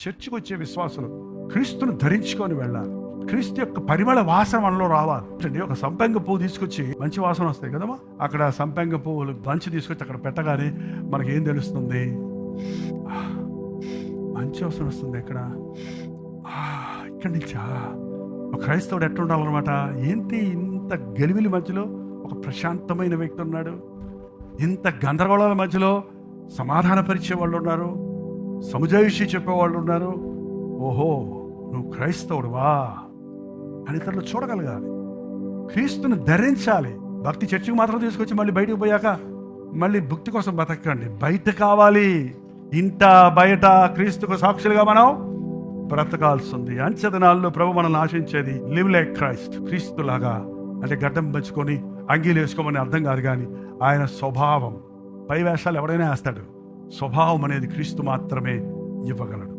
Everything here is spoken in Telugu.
చర్చికి వచ్చే విశ్వాసులు క్రీస్తును ధరించుకొని వెళ్ళాలి. క్రీస్తు యొక్క పరిమళ వాసన మనలో రావాలి. ఒక సంపెంగ పువ్వు తీసుకొచ్చి మంచి వాసన వస్తాయి కదమ్మా. అక్కడ సంపెంగ పువ్వులు బంచి తీసుకొచ్చి అక్కడ పెట్టగానే మనకేం తెలుస్తుంది? మంచి వాసన వస్తుంది. ఇక్కడి నుంచా? ఒక క్రైస్తవుడు ఎట్లా ఉండాలన్నమాట? ఏంటి ఇంత గలిబిలి మధ్యలో ఒక ప్రశాంతమైన వ్యక్తి ఉన్నాడు, ఇంత గందరగోళాల మధ్యలో సమాధానపరిచే వాళ్ళు ఉన్నారు, సముజాయిషి చెప్పేవాళ్ళు ఉన్నారు. ఓహో, నువ్వు క్రైస్తవుడువా అని ఇతరులు చూడగలగాలి. క్రీస్తుని ధరించాలి. భక్తి చర్చికి మాత్రం తీసుకొచ్చి మళ్ళీ బయటకు పోయాక మళ్ళీ భక్తి కోసం బతకండి. బయట కావాలి. ఇంట బయట క్రీస్తుకు సాక్షులుగా మనం బ్రతకాల్సింది. అంచె దినాల్లో ప్రభు మనల్ని ఆశించేది లివ్ లైక్ క్రైస్ట్. క్రీస్తులాగా అంటే గడ్డం పెంచుకొని అంగీలు వేసుకోమని అర్థం కాదు, కానీ ఆయన స్వభావం. పై వేషాలు ఎవడైనా వేస్తాడు. స్వభావం అనేది క్రీస్తు మాత్రమే ఇవ్వగలడు.